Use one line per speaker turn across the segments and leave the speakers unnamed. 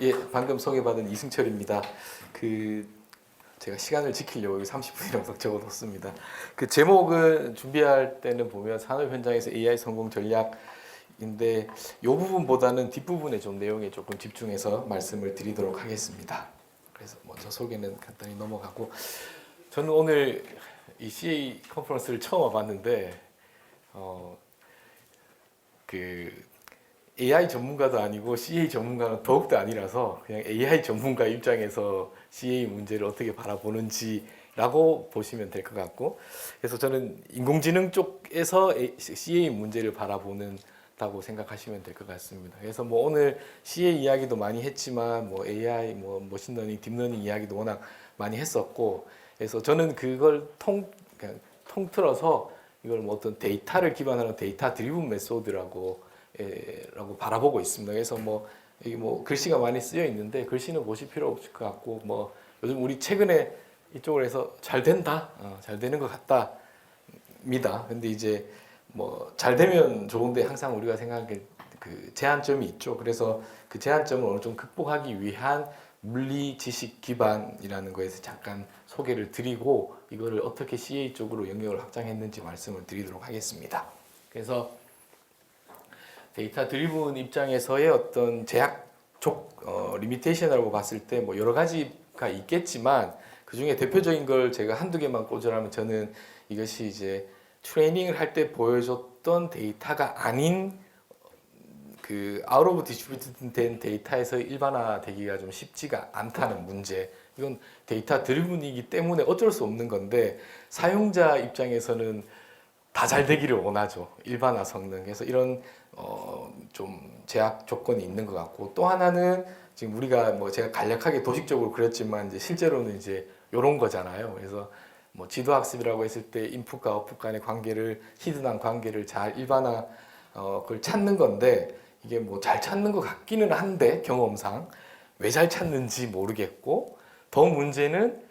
예, 방금 소개받은 이승철입니다. 제가 시간을 지키려고 여기 30분이라고 적어뒀습니다. 그 제목은 준비할 때는 보면 산업 현장에서 AI 성공 전략인데 이 부분보다는 뒷부분에 좀 내용에 조금 집중해서 말씀을 드리도록 하겠습니다. 그래서 먼저 소개는 간단히 넘어가고, 저는 오늘 이 CA 컨퍼런스를 처음 와봤는데 AI 전문가도 아니고 CA 전문가는 더욱더 아니라서 그냥 AI 전문가 입장에서 CA 문제를 어떻게 바라보는지라고 보시면 될 것 같고, 그래서 저는 인공지능 쪽에서 CA 문제를 바라보는다고 생각하시면 될 것 같습니다. 그래서 뭐 오늘 CA 이야기도 많이 했지만 뭐 AI, 뭐 머신러닝, 딥러닝 이야기도 워낙 많이 했었고, 그래서 저는 그걸 그냥 통틀어서 이걸 뭐 어떤 데이터를 기반으로 데이터 드리븐 메소드라고 바라보고 있습니다. 그래서 이게 글씨가 많이 쓰여 있는데 글씨는 보실 필요 없을 것 같고, 요즘 우리 최근에 이쪽으로 해서 잘 된다, 잘 되는 것 같다입니다. 근데 이제 잘 되면 좋은데 항상 우리가 생각하는 그 제한점이 있죠. 그래서 그 제한점을 어느 정도 극복하기 위한 물리 지식 기반이라는 거에서 잠깐 소개를 드리고, 이거를 어떻게 CA 쪽으로 영역을 확장했는지 말씀을 드리도록 하겠습니다. 그래서 데이터 드리븐 입장에서의 어떤 리미테이션이라고 봤을 때 여러 가지가 있겠지만, 그 중에 대표적인 걸 제가 한두 개만 꽂으라면, 저는 이것이 이제 트레이닝을 할 때 보여줬던 데이터가 아닌 아웃 오브 디스트리뷰ted 된 데이터에서 일반화되기가 좀 쉽지가 않다는 문제. 이건 데이터 드리븐이기 때문에 어쩔 수 없는 건데, 사용자 입장에서는 다 잘 되기를 원하죠. 일반화 성능. 그래서 이런 좀 제약 조건이 있는 것 같고, 또 하나는 지금 우리가 제가 간략하게 도식적으로 그렸지만 이제 실제로는 이제 이런 거잖아요. 그래서 지도 학습이라고 했을 때 인풋과 아웃풋 간의 관계를, 히든한 관계를 잘 일반화 그걸 찾는 건데, 이게 잘 찾는 것 같기는 한데 경험상 왜 잘 찾는지 모르겠고, 더 문제는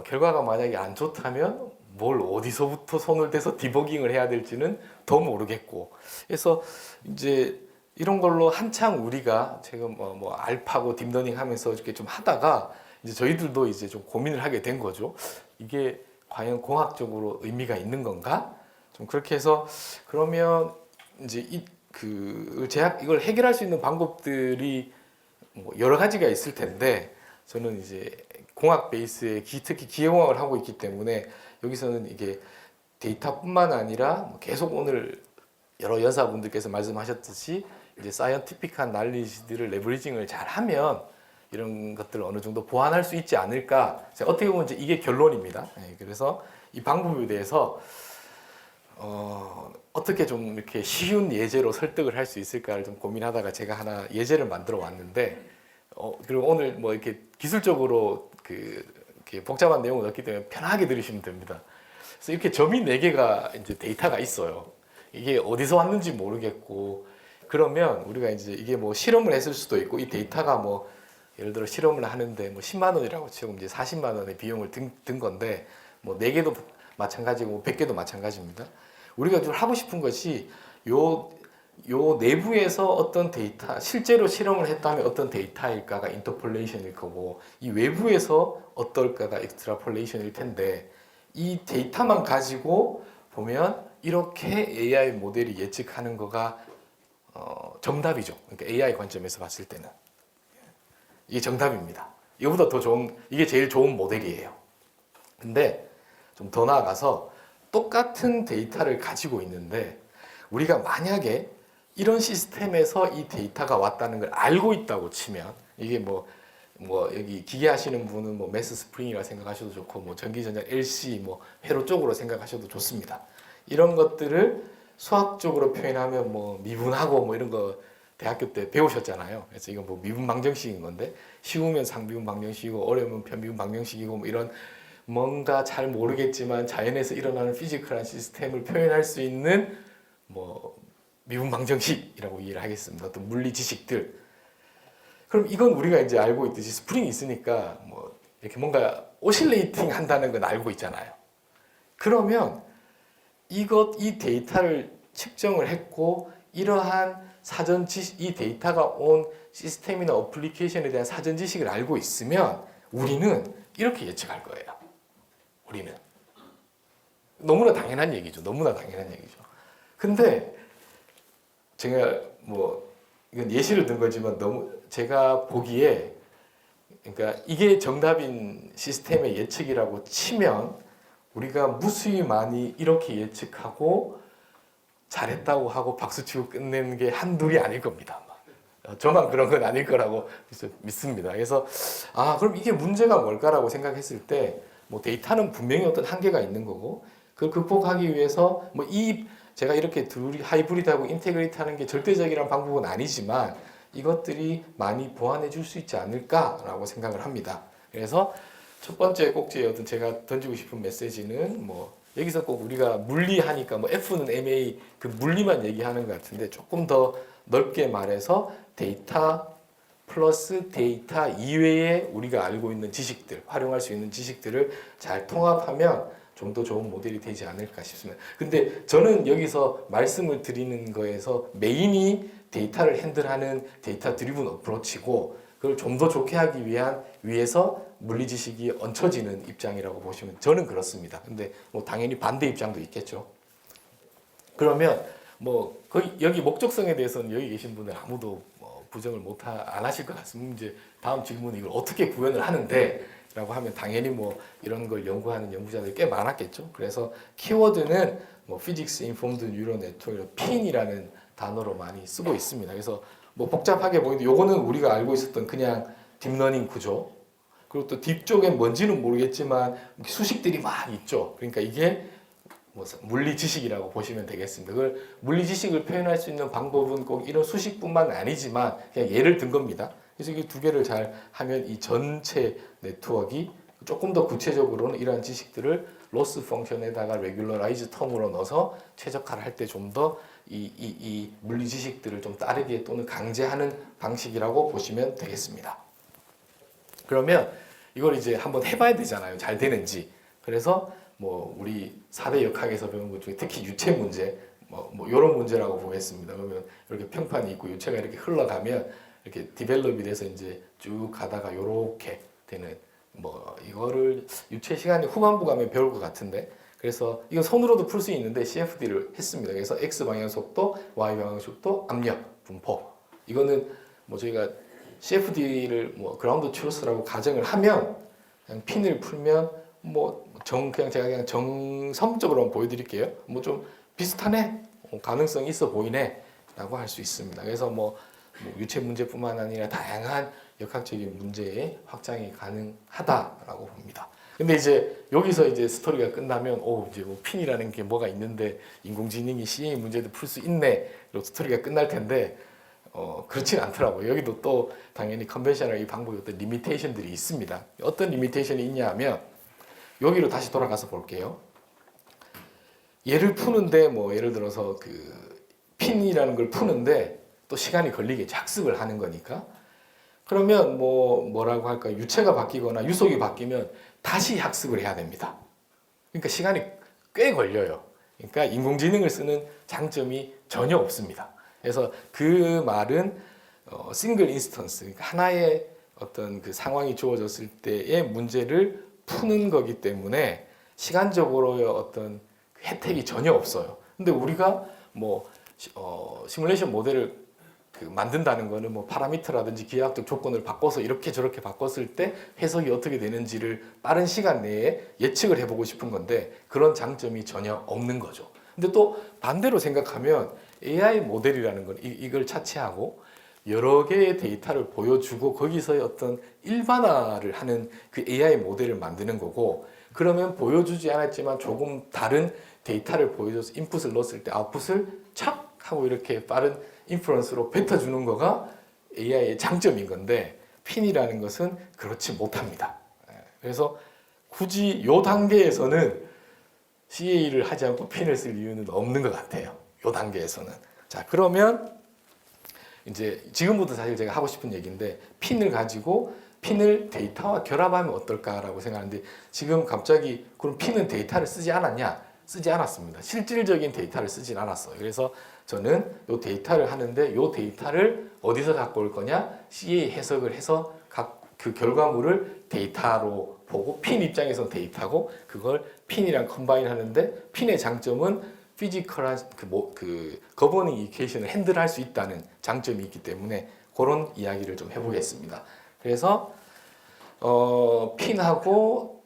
결과가 만약에 안 좋다면 뭘 어디서부터 손을 대서 디버깅을 해야 될지는 더 모르겠고, 그래서 이제 이런 걸로 한창 우리가 지금 알파고 딥러닝 하면서 이렇게 좀 하다가 이제 저희들도 이제 좀 고민을 하게 된 거죠. 이게 과연 공학적으로 의미가 있는 건가? 좀 그렇게 해서, 그러면 이제 이걸 해결할 수 있는 방법들이 여러 가지가 있을 텐데, 저는 이제 공학 베이스에 특히 기계공학을 하고 있기 때문에 여기서는 이게 데이터뿐만 아니라 계속 오늘 여러 연사분들께서 말씀하셨듯이 이제 사이언티픽한 난리지들을 레버리징을 잘 하면 이런 것들을 어느 정도 보완할 수 있지 않을까. 어떻게 보면 이제 이게 결론입니다. 그래서 이 방법에 대해서 어떻게 좀 이렇게 쉬운 예제로 설득을 할 수 있을까를 좀 고민하다가 제가 하나 예제를 만들어 왔는데, 그리고 오늘 이렇게 기술적으로 이렇게 복잡한 내용은 없기 때문에 편하게 들으시면 됩니다. 그래서 이렇게 점이 4개가 이제 데이터가 있어요. 이게 어디서 왔는지 모르겠고, 그러면 우리가 이제 이게 실험을 했을 수도 있고, 이 데이터가 예를 들어 실험을 하는데 10만 원이라고 치고 이제 40만 원의 비용을 든 건데, 4개도 마찬가지고 100개도 마찬가지입니다. 우리가 좀 하고 싶은 것이 요 내부에서 어떤 데이터, 실제로 실험을 했다면 어떤 데이터일까가 인터폴레이션일 거고, 이 외부에서 어떨까가 익스트라폴레이션일 텐데, 이 데이터만 가지고 보면 이렇게 AI 모델이 예측하는 거가 정답이죠. 그러니까 AI 관점에서 봤을 때는 이게 정답입니다. 이거보다 더 좋은, 이게 제일 좋은 모델이에요. 근데 좀 더 나아가서 똑같은 데이터를 가지고 있는데, 우리가 만약에 이런 시스템에서 이 데이터가 왔다는 걸 알고 있다고 치면, 이게 여기 기계 하시는 분은 매스 스프링이라 생각하셔도 좋고, 전기전자 LC 회로 쪽으로 생각하셔도 좋습니다. 이런 것들을 수학적으로 표현하면 미분하고 이런 거 대학교 때 배우셨잖아요. 그래서 이건 미분 방정식인 건데, 쉬우면 상미분 방정식이고 어려우면 편미분 방정식이고, 이런 뭔가 잘 모르겠지만 자연에서 일어나는 피지컬한 시스템을 표현할 수 있는 미분 방정식이라고 이해를 하겠습니다. 어떤 물리 지식들. 그럼 이건 우리가 이제 알고 있듯이 스프링이 있으니까 이렇게 뭔가 오실레이팅 한다는 건 알고 있잖아요. 그러면 이 데이터를 측정을 했고, 이러한 사전 지식, 이 데이터가 온 시스템이나 어플리케이션에 대한 사전 지식을 알고 있으면 우리는 이렇게 예측할 거예요. 우리는. 너무나 당연한 얘기죠. 너무나 당연한 얘기죠. 근데 제가 뭐 이건 예시를 든 거지만 너무 제가 보기에 그러니까 이게 정답인 시스템의 예측이라고 치면 우리가 무수히 많이 이렇게 예측하고 잘했다고 하고 박수치고 끝내는 게 한둘이 아닐 겁니다. 저만 그런 건 아닐 거라고 믿습니다. 그래서 그럼 이게 문제가 뭘까라고 생각했을 때 뭐 데이터는 분명히 어떤 한계가 있는 거고 그걸 극복하기 위해서 뭐 제가 이렇게 둘이 하이브리드하고 인테그레이트하는 게 절대적이란 방법은 아니지만 이것들이 많이 보완해 줄 수 있지 않을까라고 생각을 합니다. 그래서 첫 번째 꼭지에 어떤 제가 던지고 싶은 메시지는 뭐 여기서 꼭 우리가 물리하니까 뭐 F는 MA 그 물리만 얘기하는 것 같은데 조금 더 넓게 말해서 데이터 플러스 데이터 이외에 우리가 알고 있는 지식들, 활용할 수 있는 지식들을 잘 통합하면 좀 더 좋은 모델이 되지 않을까 싶습니다. 근데 저는 여기서 말씀을 드리는 거에서 메인이 데이터를 핸들하는 데이터 드리븐 어프로치고 그걸 좀 더 좋게 하기 위해서 물리 지식이 얹혀지는 입장이라고 보시면 저는 그렇습니다. 근데 뭐 당연히 반대 입장도 있겠죠. 그러면 뭐 거의 여기 목적성에 대해서는 여기 계신 분들 아무도 부정을 안 하실 것 같습니다. 이제 다음 질문은 이걸 어떻게 구현을 하는데 라고 하면 당연히 뭐 이런 걸 연구하는 연구자들이 꽤 많았겠죠. 그래서 키워드는 뭐 피직스 인폼드 뉴럴 네트워크 핀이라는 단어로 많이 쓰고 있습니다. 그래서 뭐 복잡하게 보이는데 요거는 우리가 알고 있었던 그냥 딥러닝 구조 그리고 또 딥 쪽엔 뭔지는 모르겠지만 수식들이 막 있죠. 그러니까 이게 뭐 물리 지식이라고 보시면 되겠습니다. 그걸 물리 지식을 표현할 수 있는 방법은 꼭 이런 수식뿐만 아니지만 그냥 예를 든 겁니다. 그래서 이 두 개를 잘 하면 이 전체 네트워크가 조금 더 구체적으로는 이러한 지식들을 로스 펑션에다가 레귤러라이즈 텀으로 넣어서 최적화를 할 때 좀 더 이 물리 지식들을 좀 따르게 또는 강제하는 방식이라고 보시면 되겠습니다. 그러면 이걸 이제 한번 해봐야 되잖아요. 잘 되는지. 그래서 뭐 우리 4대 역학에서 배운 것 중에 특히 유체 문제 뭐 이런 문제라고 보겠습니다. 그러면 이렇게 평판이 있고 유체가 이렇게 흘러가면 이렇게 디벨롭이 돼서 이제 쭉 가다가 이렇게 되는 뭐 이거를 유체 시간이 후반부 가면 배울 것 같은데 그래서 이거 손으로도 풀 수 있는데 CFD를 했습니다. 그래서 X 방향 속도, Y 방향 속도, 압력, 분포 이거는 뭐 저희가 CFD를 뭐 그라운드 트루스라고 가정을 하면 그냥 핀을 풀면 그냥 제가 그냥 정성적으로 보여드릴게요. 뭐 좀 비슷하네, 가능성 있어 보이네라고 할 수 있습니다. 그래서 뭐 유체 문제뿐만 아니라 다양한 역학적인 문제의 확장이 가능하다라고 봅니다. 근데 이제 여기서 이제 스토리가 끝나면 이제 뭐 핀이라는 게 뭐가 있는데 인공지능이 CA 문제도 풀 수 있네. 이런 스토리가 끝날 텐데 그렇진 않더라고요. 여기도 또 당연히 컨벤셔널 이 방법의 어떤 리미테이션들이 있습니다. 어떤 리미테이션이 있냐 하면 여기로 다시 돌아가서 볼게요. 얘를 푸는데 뭐 예를 들어서 그 핀이라는 걸 푸는데 또 시간이 걸리겠죠. 학습을 하는 거니까. 그러면 뭐라고 할까? 유체가 바뀌거나 유속이 바뀌면 다시 학습을 해야 됩니다. 그러니까 시간이 꽤 걸려요. 그러니까 인공지능을 쓰는 장점이 전혀 없습니다. 그래서 그 말은 싱글 인스턴스, 그러니까 하나의 어떤 그 상황이 주어졌을 때의 문제를 푸는 거기 때문에 시간적으로의 어떤 혜택이 전혀 없어요. 근데 우리가 시뮬레이션 모델을 만든다는 거는 뭐 파라미터라든지 기하학적 조건을 바꿔서 이렇게 저렇게 바꿨을 때 해석이 어떻게 되는지를 빠른 시간 내에 예측을 해보고 싶은 건데 그런 장점이 전혀 없는 거죠. 근데 또 반대로 생각하면 AI 모델이라는 건 이걸 차치하고 여러 개의 데이터를 보여주고 거기서의 어떤 일반화를 하는 그 AI 모델을 만드는 거고 그러면 보여주지 않았지만 조금 다른 데이터를 보여줘서 인풋을 넣었을 때 아웃풋을 착 하고 이렇게 빠른 인프런스로 뱉어주는 거가 AI의 장점인 건데 핀이라는 것은 그렇지 못합니다. 그래서 굳이 이 단계에서는 CA를 하지 않고 핀을 쓸 이유는 없는 것 같아요. 이 단계에서는. 자, 그러면 이제 지금부터 사실 제가 하고 싶은 얘기인데 핀을 가지고 핀을 데이터와 결합하면 어떨까라고 생각하는데 지금 갑자기 그럼 핀은 데이터를 쓰지 않았냐? 쓰지 않았습니다. 실질적인 데이터를 쓰진 않았어요. 그래서 저는 이 데이터를 하는데 이 데이터를 어디서 갖고 올 거냐? CA 해석을 해서 각 그 결과물을 데이터로 보고 핀 입장에서는 데이터고 그걸 핀이랑 컴바인 하는데 핀의 장점은 피지컬한 그 거버닝 이퀘이션을 핸들할 수 있다는 장점이 있기 때문에 그런 이야기를 좀 해보겠습니다. 그래서 핀하고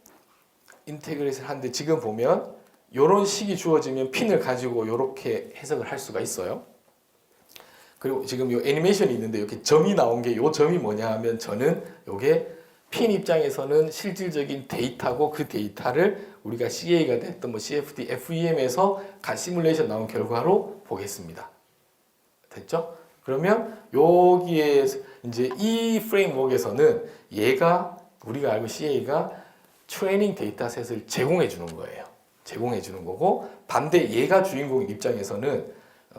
인테그레이션을 하는데 지금 보면 이런 식이 주어지면 핀을 가지고 이렇게 해석을 할 수가 있어요. 그리고 지금 이 애니메이션이 있는데 이렇게 점이 나온 게 이 점이 뭐냐 하면 저는 이게 핀 입장에서는 실질적인 데이터고 그 데이터를 우리가 CA가 됐던 뭐 CFD, FEM에서 시뮬레이션 나온 결과로 보겠습니다. 됐죠? 그러면 여기에 이제 이 프레임워크에서는 얘가 우리가 알고 CA가 트레이닝 데이터셋을 제공해 주는 거예요. 제공해 주는 거고 반대 얘가 주인공인 입장에서는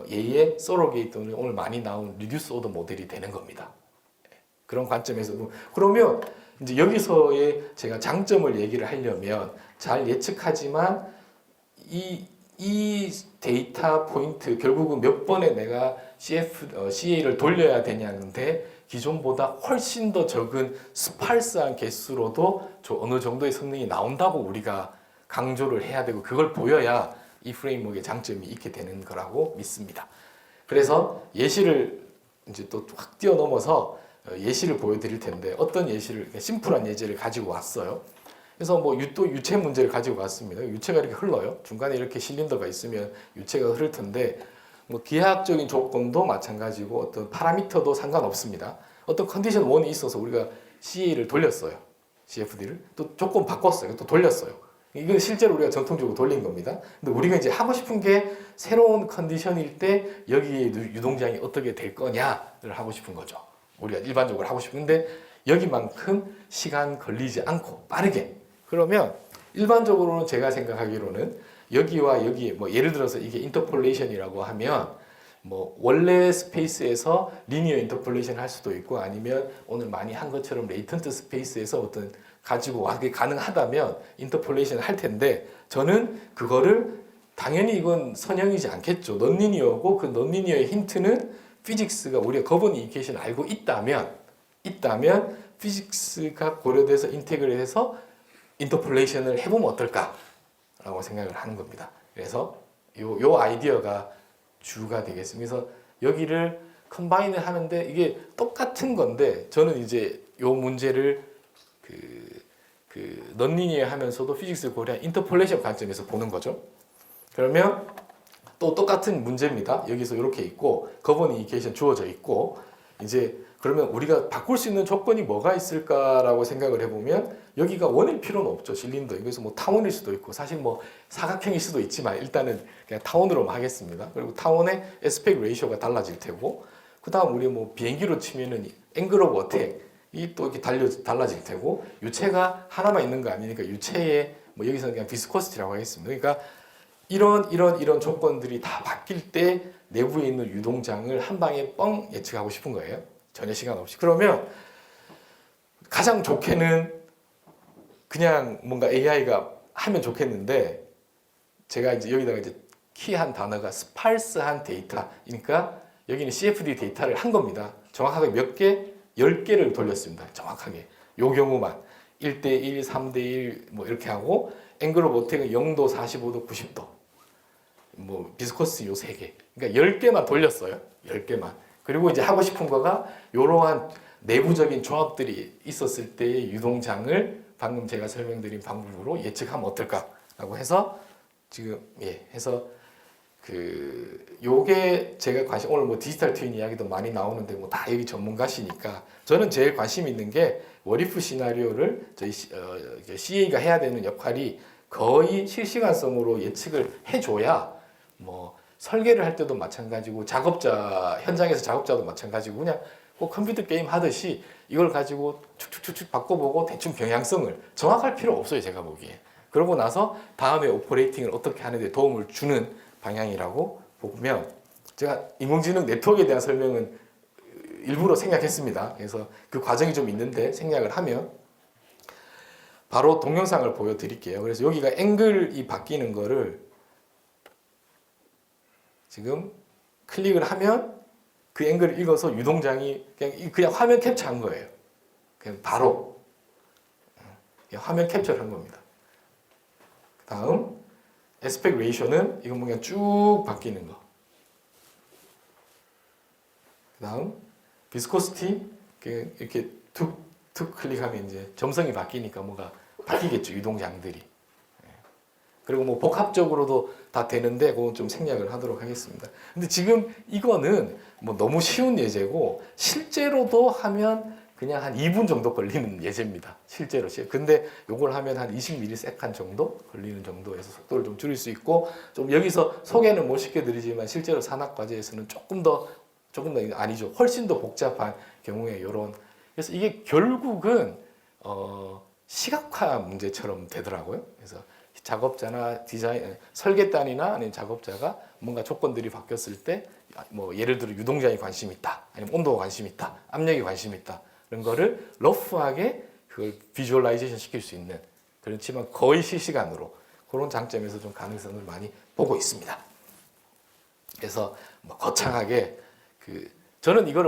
얘의 서로게이트는 오늘 많이 나온 리듀스 오더 모델이 되는 겁니다. 그런 관점에서 그러면 이제 여기서의 제가 장점을 얘기를 하려면 잘 예측하지만 이 데이터 포인트 결국은 몇 번에 내가 CA를 돌려야 되냐는데 기존보다 훨씬 더 적은 스팔스한 개수로도 어느 정도의 성능이 나온다고 우리가 강조를 해야 되고 그걸 보여야 이 프레임워크의 장점이 있게 되는 거라고 믿습니다. 그래서 예시를 이제 또 확 뛰어넘어서 예시를 보여드릴 텐데 어떤 예시를 심플한 예제를 가지고 왔어요. 그래서 뭐 또 유체 문제를 가지고 왔습니다. 유체가 이렇게 흘러요. 중간에 이렇게 실린더가 있으면 유체가 흐를 텐데 뭐 기하학적인 조건도 마찬가지고 어떤 파라미터도 상관없습니다. 어떤 컨디션 1이 있어서 우리가 CA를 돌렸어요. CFD를 또 조건 바꿨어요. 또 돌렸어요. 이건 실제로 우리가 전통적으로 돌린 겁니다. 근데 우리가 이제 하고 싶은 게 새로운 컨디션일 때 여기에 유동장이 어떻게 될 거냐를 하고 싶은 거죠. 우리가 일반적으로 하고 싶은데 여기만큼 시간 걸리지 않고 빠르게. 그러면 일반적으로는 제가 생각하기로는 여기와 여기 뭐 예를 들어서 이게 인터폴레이션이라고 하면 뭐 원래 스페이스에서 리니어 인터폴레이션 할 수도 있고 아니면 오늘 많이 한 것처럼 레이턴트 스페이스에서 어떤 가지고 와게 가능하다면 인터폴레이션을 할 텐데 저는 그거를 당연히 이건 선형이지 않겠죠. 넌리니어고 그 넌리니어의 힌트는 피직스가 우리가 거버닝 이퀘이션을 알고 있다면 피직스가 고려돼서 인테그레이트 해서 인터폴레이션을 해보면 어떨까라고 생각을 하는 겁니다. 그래서 요 아이디어가 주가 되겠습니다. 그래서 여기를 컴바인을 하는데 이게 똑같은 건데 저는 이제 요 문제를 그 넌리니어 하면서도 피직스 고려한 인터폴레이션 관점에서 보는 거죠. 그러면 또 똑같은 문제입니다. 여기서 이렇게 있고 거버닝 이퀘이션 주어져 있고 이제 그러면 우리가 바꿀 수 있는 조건이 뭐가 있을까라고 생각을 해보면 여기가 원일 필요는 없죠. 실린더. 여기서 뭐 타원일 수도 있고 사실 뭐 사각형일 수도 있지만 일단은 그냥 타원으로만 하겠습니다. 그리고 타원의 에스펙트 레이쇼가 달라질 테고 그 다음 우리 뭐 비행기로 치면은 앵글 오브 어택이 또 이렇게 달라질 테고 유체가 하나만 있는 거 아니니까 유체의 뭐 여기서는 그냥 비스코시티라고 하겠습니다. 그러니까 이런 조건들이 다 바뀔 때 내부에 있는 유동장을 한 방에 뻥 예측하고 싶은 거예요. 전혀 시간 없이. 그러면 가장 좋게는 그냥 뭔가 AI가 하면 좋겠는데 제가 이제 여기다가 이제 키한 단어가 스팔스한 데이터. 그러니까 여기는 CFD 데이터를 한 겁니다. 정확하게 몇 개? 10개를 돌렸습니다. 정확하게. 요 경우만 1대1, 3대1 뭐 이렇게 하고 앵글 오브 어택은 0도, 45도, 90도. 뭐 비스코스 요 3개. 그러니까 10개만 돌렸어요. 10개만. 그리고 이제 하고 싶은 거가 이러한 내부적인 조합들이 있었을 때의 유동장을 방금 제가 설명드린 방법으로 예측하면 어떨까라고 해서 지금 해서 요게 제가 관심 오늘 뭐 디지털 트윈 이야기도 많이 나오는데 뭐 다 여기 전문가시니까 저는 제일 관심 있는 게 워리프 시나리오를 저희 CA가 해야 되는 역할이 거의 실시간성으로 예측을 해줘야 뭐 설계를 할 때도 마찬가지고 현장에서 작업자도 마찬가지고 그냥 꼭 컴퓨터 게임 하듯이 이걸 가지고 축축축축 바꿔보고 대충 경향성을 정확할 필요 없어요. 제가 보기에. 그러고 나서 다음에 오퍼레이팅을 어떻게 하는데 도움을 주는 방향이라고 보면 제가 인공지능 네트워크에 대한 설명은 일부러 생략했습니다. 그래서 그 과정이 좀 있는데 생략을 하면 바로 동영상을 보여드릴게요. 그래서 여기가 앵글이 바뀌는 거를 지금 클릭을 하면 그 앵글을 읽어서 유동장이 그냥 화면 캡처한 거예요. 그냥 바로 그냥 화면 캡처를 한 겁니다. 다음 에스펙트 레이쇼는 이건 그냥 쭉 바뀌는 거. 다음 비스코시티 이렇게 툭 클릭하면 이제 점성이 바뀌니까 뭐가 바뀌겠죠, 유동장들이. 그리고 뭐 복합적으로도 다 되는데 그건 좀 생략을 하도록 하겠습니다. 근데 지금 이거는 뭐 너무 쉬운 예제고 실제로도 하면 그냥 한 2분 정도 걸리는 예제입니다. 실제로. 근데 이걸 하면 한 20ms 정도 걸리는 정도에서 속도를 좀 줄일 수 있고, 좀 여기서 소개는 못 시켜드리지만 실제로 산학과제에서는 조금 더 아니죠. 훨씬 더 복잡한 경우에 이런. 그래서 이게 결국은 시각화 문제처럼 되더라고요. 그래서 작업자나 디자인, 설계단이나 아니면 작업자가 뭔가 조건들이 바뀌었을 때, 뭐 예를 들어 유동장에 관심 있다, 아니면 온도가 관심 있다, 압력에 관심 있다, 이런 거를 러프하게 그걸 비주얼라이제이션 시킬 수 있는, 그렇지만 거의 실시간으로 그런 장점에서 좀 가능성을 많이 보고 있습니다. 그래서 뭐 거창하게 저는 이걸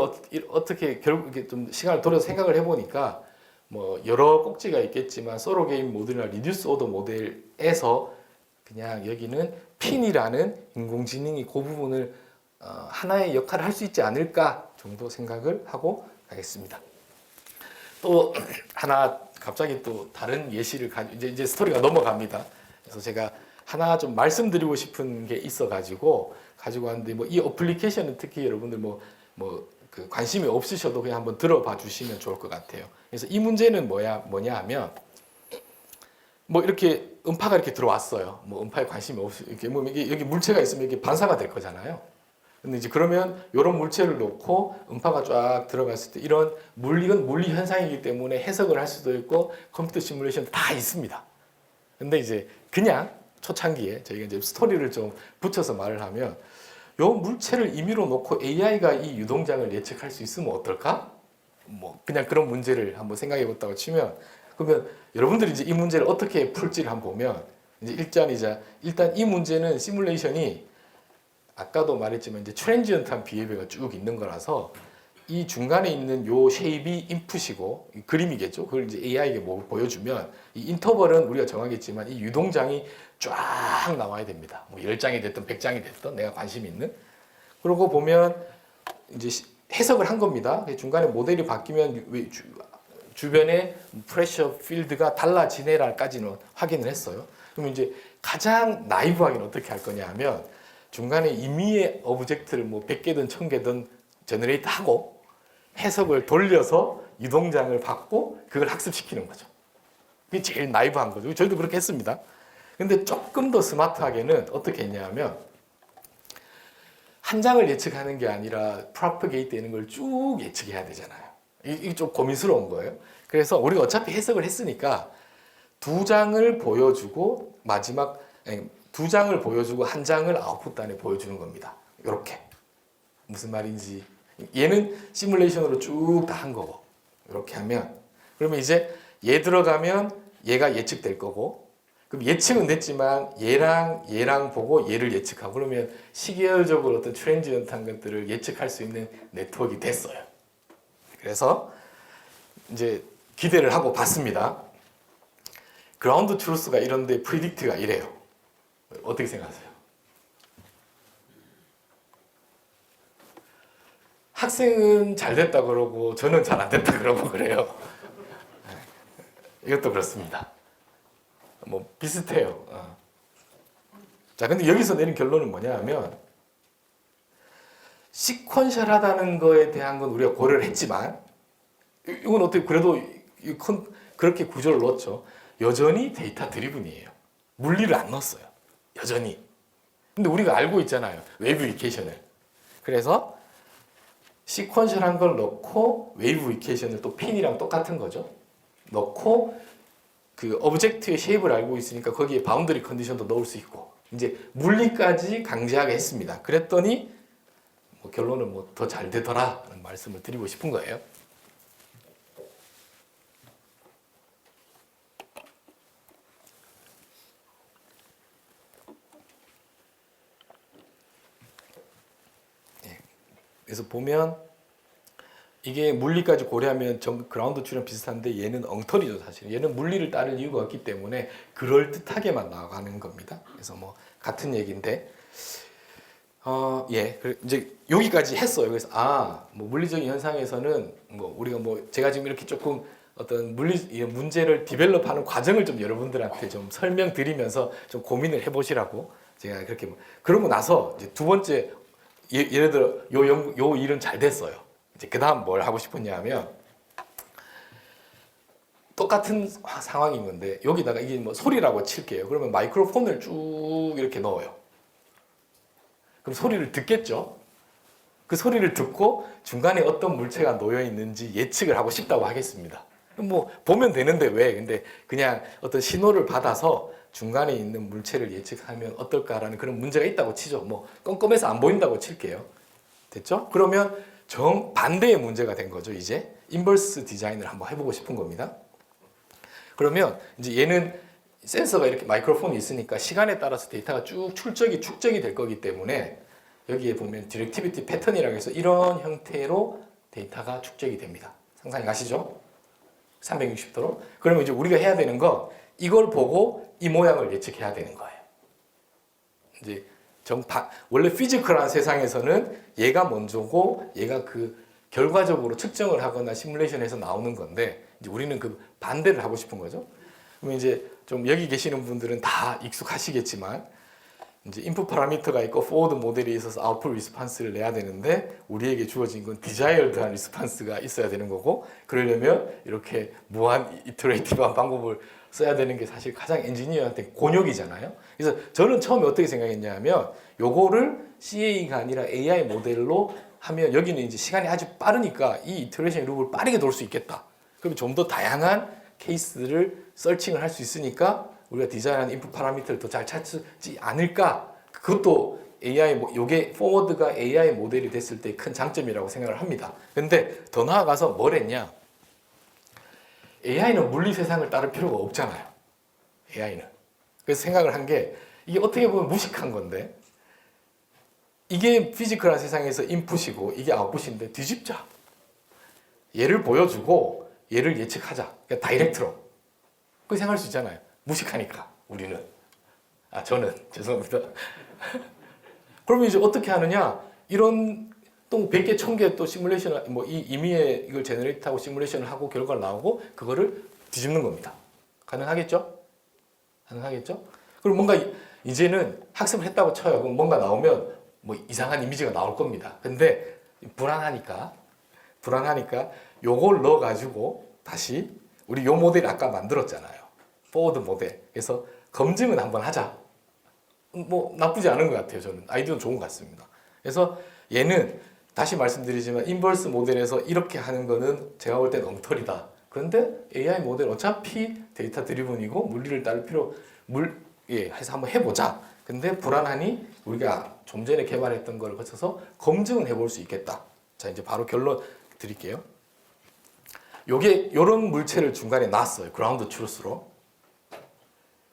어떻게 결국 이렇게 좀 시간을 돌려서 생각을 해보니까 뭐 여러 꼭지가 있겠지만 소로 게임 모델이나 리듀스 오더 모델에서 그냥 여기는 핀이라는 인공지능이 그 부분을 하나의 역할을 할 수 있지 않을까 정도 생각을 하고 가겠습니다. 또 하나 갑자기 또 다른 예시를 이제 스토리가 넘어갑니다. 그래서 제가 하나 좀 말씀드리고 싶은 게 있어가지고 가지고 왔는데, 뭐 이 어플리케이션은 특히 여러분들 그 관심이 없으셔도 그냥 한번 들어봐 주시면 좋을 것 같아요. 그래서 이 문제는 뭐냐 하면, 뭐 이렇게 음파가 이렇게 들어왔어요. 뭐 음파에 관심이 이렇게 뭐 여기 물체가 있으면 이게 반사가 될 거잖아요. 근데 이제 그러면 이런 물체를 놓고 음파가 쫙 들어갔을 때 이건 물리 현상이기 때문에 해석을 할 수도 있고 컴퓨터 시뮬레이션 다 있습니다. 근데 이제 그냥 초창기에 저희가 이제 스토리를 좀 붙여서 말을 하면, 요 물체를 임의로 놓고 AI가 이 유동장을 예측할 수 있으면 어떨까? 뭐 그냥 그런 문제를 한번 생각해 봤다고 치면, 그러면 여러분들이 이제 이 문제를 어떻게 풀지를 한번 보면, 이제 일단 이 문제는 시뮬레이션이 아까도 말했지만 이제 트랜지언트한 비헤비어가 쭉 있는 거라서 이 중간에 있는 요 쉐입이 인풋이고 그림이겠죠. 그걸 이제 AI에게 뭐 보여주면 이 인터벌은 우리가 정하겠지만 이 유동장이 쫙 나와야 됩니다. 뭐 10장이 됐든 100장이 됐든 내가 관심 있는. 그러고 보면 이제 해석을 한 겁니다. 중간에 모델이 바뀌면 주변에 프레셔 필드가 달라지네라까지는 확인을 했어요. 그럼 이제 가장 나이브하게는 어떻게 할 거냐 하면, 중간에 임의의 오브젝트를 뭐 100개든 1000개든 제너레이트 하고 해석을 돌려서 유동장을 받고 그걸 학습시키는 거죠. 그게 제일 나이브한 거죠. 저희도 그렇게 했습니다. 근데 조금 더 스마트하게는 어떻게 했냐면, 한 장을 예측하는 게 아니라 프로퍼게이트 되는 걸 쭉 예측해야 되잖아요. 이게 좀 고민스러운 거예요. 그래서 우리가 어차피 해석을 했으니까 두 장을 보여주고 두 장을 보여주고 한 장을 아웃풋단에 보여주는 겁니다. 이렇게. 무슨 말인지. 얘는 시뮬레이션으로 쭉 다 한 거고. 이렇게 하면. 그러면 이제 얘 들어가면 얘가 예측될 거고. 그럼 예측은 됐지만 얘랑 보고 얘를 예측하고, 그러면 시계열적으로 어떤 트랜지언트한 것들을 예측할 수 있는 네트워크가 됐어요. 그래서 이제 기대를 하고 봤습니다. 그라운드 트루스가 이런데 프리딕트가 이래요. 어떻게 생각하세요? 학생은 잘 됐다 그러고 저는 잘 안 됐다 그러고 그래요. 이것도 그렇습니다. 뭐 비슷해요. 자, 근데 여기서 내린 결론은 뭐냐 하면, 시퀀셜하다는 거에 대한 건 우리가 고려를 했지만, 이건 어떻게 그래도 그렇게 구조를 넣었죠. 여전히 데이터 드리븐이에요. 물리를 안 넣었어요. 여전히. 근데 우리가 알고 있잖아요. 웨이브 이퀘이션을. 그래서 시퀀셜한 걸 넣고 웨이브 이퀘이션을 또 핀이랑 똑같은 거죠. 넣고 그 오브젝트의 쉐입을 알고 있으니까 거기에 바운더리 컨디션도 넣을 수 있고, 이제 물리까지 강제하게 했습니다. 그랬더니 뭐 결론은 뭐 더 잘 되더라라는 말씀을 드리고 싶은 거예요. 그래서 보면 이게 물리까지 고려하면 그라운드 추랑 비슷한데 얘는 엉터리죠 사실. 얘는 물리를 따를 이유가 없기 때문에 그럴 듯하게만 나가는 겁니다. 그래서 뭐 같은 얘기인데 예, 이제 여기까지 했어요. 그래서 뭐 물리적인 현상에서는 뭐 우리가 뭐 제가 지금 이렇게 조금 어떤 문제를 디벨롭하는 과정을 좀 여러분들한테 좀 설명드리면서 좀 고민을 해보시라고 제가 그렇게 그러고 나서 이제 두 번째 예를 들어 요 일은 잘 됐어요. 이제 그 다음 뭘 하고 싶었냐면 똑같은 상황인 건데 여기다가 이게 뭐 소리라고 칠게요. 그러면 마이크로폰을 쭉 이렇게 넣어요. 그럼 소리를 듣겠죠? 그 소리를 듣고 중간에 어떤 물체가 놓여 있는지 예측을 하고 싶다고 하겠습니다. 뭐 보면 되는데 왜? 근데 그냥 어떤 신호를 받아서 중간에 있는 물체를 예측하면 어떨까라는 그런 문제가 있다고 치죠. 뭐 껌껌해서 안 보인다고 칠게요. 됐죠? 그러면 정반대의 문제가 된 거죠. 이제 인버스 디자인을 한번 해보고 싶은 겁니다. 그러면 이제 얘는 센서가 이렇게 마이크로폰이 있으니까 시간에 따라서 데이터가 쭉 축적이 될 거기 때문에 여기에 보면 디렉티비티 패턴이라고 해서 이런 형태로 데이터가 축적이 됩니다. 상상이 가시죠? 360도로. 그러면 이제 우리가 해야 되는 건 이걸 보고 이 모양을 예측해야 되는 거예요. 이제 원래 피지컬한 세상에서는 얘가 먼저고 얘가 그 결과적으로 측정을 하거나 시뮬레이션에서 나오는 건데 이제 우리는 그 반대를 하고 싶은 거죠. 그러면 이제 좀 여기 계시는 분들은 다 익숙하시겠지만 이제 인풋 파라미터가 있고 포워드 모델이 있어서 아웃풋 리스판스를 내야 되는데 우리에게 주어진 건 디자이어드한 리스판스가 있어야 되는 거고 그러려면 이렇게 무한 이터레이티브한 방법을 써야 되는 게 사실 가장 엔지니어한테 곤욕이잖아요. 그래서 저는 처음에 어떻게 생각했냐면 요거를 CA가 아니라 AI 모델로 하면 여기는 이제 시간이 아주 빠르니까 이 이터레이션 룹을 빠르게 돌 수 있겠다. 그럼 좀 더 다양한 케이스를 서칭을 할 수 있으니까 우리가 디자인하는 인풋 파라미터를 더 잘 찾지 않을까? 그것도 요게 포워드가 AI 모델이 됐을 때 큰 장점이라고 생각을 합니다. 근데 더 나아가서 뭘 했냐? AI는 물리 세상을 따를 필요가 없잖아요. AI는. 그래서 생각을 한 게 이게 어떻게 보면 무식한 건데 이게 피지컬한 세상에서 인풋이고 이게 아웃풋인데 뒤집자. 얘를 보여주고 얘를 예측하자. 그러니까 다이렉트로. 그렇게 생각할 수 있잖아요. 무식하니까 우리는. 저는 죄송합니다. 그러면 이제 어떻게 하느냐? 이런 또 100개, 1000개 또 시뮬레이션 뭐 이 임의의 이걸 제너레이트하고 시뮬레이션을 하고 결과가 나오고 그거를 뒤집는 겁니다. 가능하겠죠? 가능하겠죠? 그리고 뭔가 이제는 학습을 했다고 쳐요. 그럼 뭔가 나오면 뭐 이상한 이미지가 나올 겁니다. 근데 불안하니까 요걸 넣어 가지고 다시 우리 요 모델 아까 만들었잖아요. 포워드 모델. 그래서 검증은 한번 하자. 뭐 나쁘지 않은 것 같아요. 저는 아이디어는 좋은 것 같습니다. 그래서 얘는 다시 말씀드리지만 인버스 모델에서 이렇게 하는 거는 제가 볼 때는 엉터리다. 그런데 AI 모델 어차피 데이터 드리븐이고 물리를 따를 해서 한번 해보자. 근데 불안하니 우리가 좀 전에 개발했던 걸 거쳐서 검증은 해볼 수 있겠다. 자, 이제 바로 결론 드릴게요. 요런 물체를 중간에 놨어요. 그라운드 트루스로.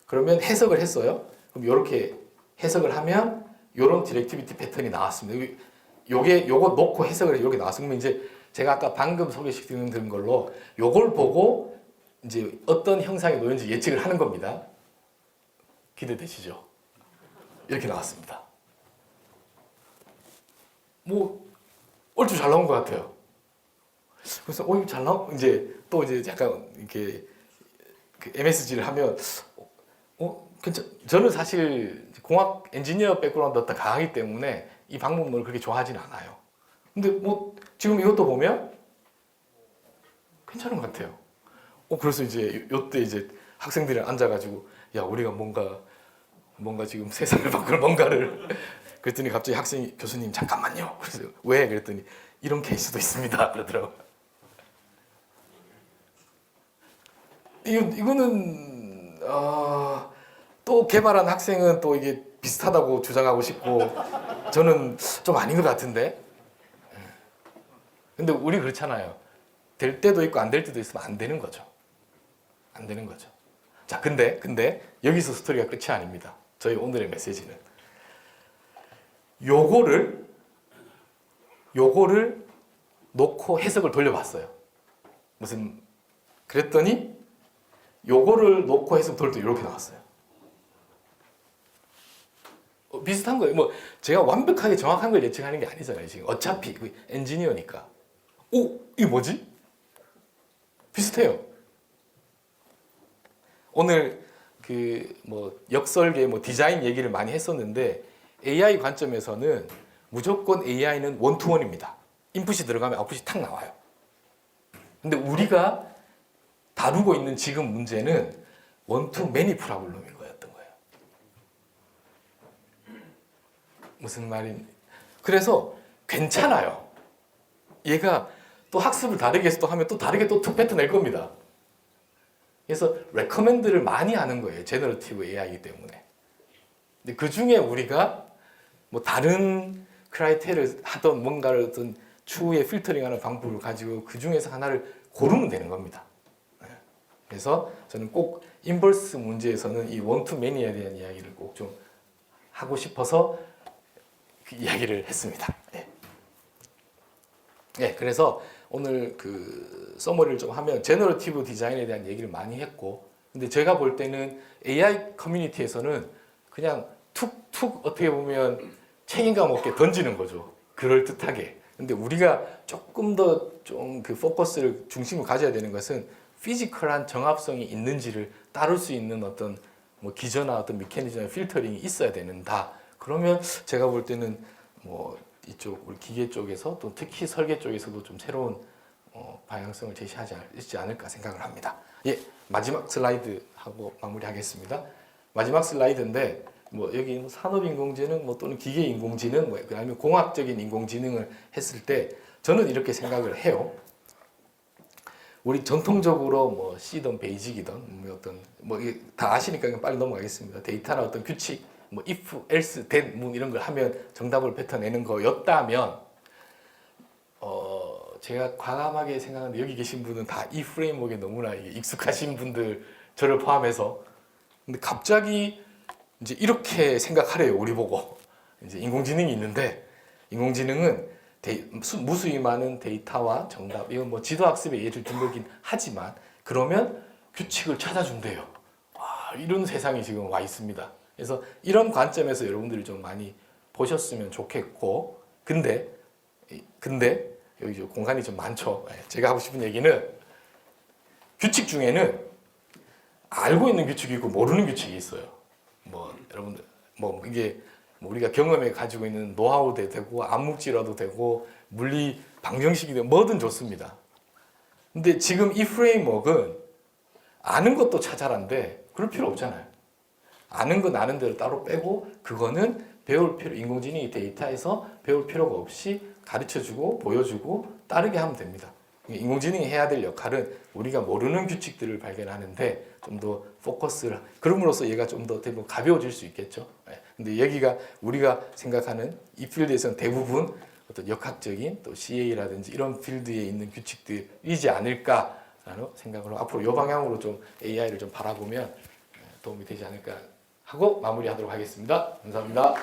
그러면 해석을 했어요. 그럼 요렇게 해석을 하면 요런 디렉티비티 패턴이 나왔습니다. 요거 놓고 해석을 이렇게 나왔으면 이제 제가 아까 방금 소개시켜드린 걸로 요걸 보고 이제 어떤 형상이 놓였는지 예측을 하는 겁니다. 기대되시죠? 이렇게 나왔습니다. 뭐 얼추 잘 나온 것 같아요. 그래서 이거 잘 나온 이제 또 이제 약간 이렇게 MSG를 하면 저는 사실 공학 엔지니어 백그라운드가 강하기 때문에 이 방법론을 그렇게 좋아하지는 않아요. 근데 뭐 지금 이것도 보면 괜찮은 것 같아요. 그래서 이제 요때 이제 학생들이 앉아가지고 야 우리가 뭔가 지금 세상을 바꿀 뭔가를 그랬더니 갑자기 교수님 잠깐만요. 그래서 왜? 그랬더니 이런 케이스도 있습니다. 그러더라고요. 이거는 또 개발한 학생은 또 이게 비슷하다고 주장하고 싶고 저는 좀 아닌 것 같은데. 근데 우리 그렇잖아요. 될 때도 있고 안 될 때도 있으면 안 되는 거죠. 안 되는 거죠. 자, 근데 여기서 스토리가 끝이 아닙니다. 저희 오늘의 메시지는 요거를 요거를 놓고 해석을 돌려봤어요. 그랬더니 요거를 놓고 해석 돌렸더니 이렇게 나왔어요. 비슷한 거예요. 뭐 제가 완벽하게 정확한 걸 예측하는 게 아니잖아요. 지금 어차피 엔지니어니까. 오, 이게 뭐지? 비슷해요. 오늘 그 뭐 역설계 뭐 디자인 얘기를 많이 했었는데 AI 관점에서는 무조건 AI는 원투원입니다. 인풋이 들어가면 아웃풋이 탁 나와요. 근데 우리가 다루고 있는 지금 문제는 원투 매니 프로블럼인 거였던 거예요. 무슨 말인? 그래서 괜찮아요. 얘가 또 학습을 다르게 해서 또 하면 또 다르게 또 패턴 낼 겁니다. 그래서 레커멘드를 많이 하는 거예요. 제너러티브 AI이기 때문에. 근데 그 중에 우리가 뭐 다른 크라이테리아를 하던 뭔가를 어떤 추후에 필터링하는 방법을 가지고 그 중에서 하나를 고르면 되는 겁니다. 그래서 저는 꼭 인버스 문제에서는 이 원투 매니에 대한 이야기를 꼭 좀 하고 싶어서 그 이야기를 했습니다. 네, 그래서 오늘 그 서머리를 좀 하면 제너러티브 디자인에 대한 얘기를 많이 했고, 근데 제가 볼 때는 AI 커뮤니티에서는 그냥 툭툭 어떻게 보면 책임감 없게 던지는 거죠. 그럴듯하게. 근데 우리가 조금 더 좀 그 포커스를 중심을 가져야 되는 것은 피지컬한 정합성이 있는지를 따를 수 있는 어떤 뭐 기저나 어떤 메커니즘의 필터링이 있어야 되는다. 그러면 제가 볼 때는 뭐 이쪽 우리 기계 쪽에서 또 특히 설계 쪽에서도 좀 새로운 방향성을 제시하지 않을까 생각을 합니다. 예, 마지막 슬라이드 하고 마무리하겠습니다. 마지막 슬라이드인데 뭐 여기 산업인공지능 뭐 또는 기계인공지능 뭐 아니면 공학적인 인공지능을 했을 때 저는 이렇게 생각을 해요. 우리 전통적으로 뭐 C든 베이직이든 뭐 어떤 뭐 다 아시니까 빨리 넘어가겠습니다. 데이터나 어떤 규칙 뭐 if, else, then 뭐 이런 걸 하면 정답을 뱉어내는 거였다면 제가 과감하게 생각하는데 여기 계신 분은 다 이 프레임워크에 너무나 익숙하신 분들 저를 포함해서 근데 갑자기 이제 이렇게 생각하래요. 우리 보고 이제 인공지능이 있는데 인공지능은 무수히 많은 데이터와 정답 이건 뭐 지도학습의 예를 든 거긴 하지만 그러면 규칙을 찾아준대요. 와, 이런 세상이 지금 와 있습니다. 그래서 이런 관점에서 여러분들이 좀 많이 보셨으면 좋겠고 근데 여기 공간이 좀 많죠. 제가 하고 싶은 얘기는 규칙 중에는 알고 있는 규칙이 있고 모르는 규칙이 있어요. 뭐 여러분들 뭐 이게 뭐 우리가 경험해 가지고 있는 노하우도 되고 암묵지라도 되고 물리 방정식이 되고 뭐든 좋습니다. 근데 지금 이 프레임워크는 아는 것도 찾아라인데 그럴 필요 없잖아요. 아는 건 아는 대로 따로 빼고 그거는 배울 필요 인공지능이 데이터에서 배울 필요가 없이 가르쳐주고 보여주고 따르게 하면 됩니다. 인공지능이 해야 될 역할은 우리가 모르는 규칙들을 발견하는데 좀 더 포커스를 그럼으로써 얘가 좀 더 가벼워질 수 있겠죠. 근데 여기가 우리가 생각하는 이 필드에서는 대부분 어떤 역학적인 또 CA라든지 이런 필드에 있는 규칙들이지 않을까라는 생각으로 앞으로 이 방향으로 좀 AI를 좀 바라보면 도움이 되지 않을까 하고 마무리하도록 하겠습니다. 감사합니다.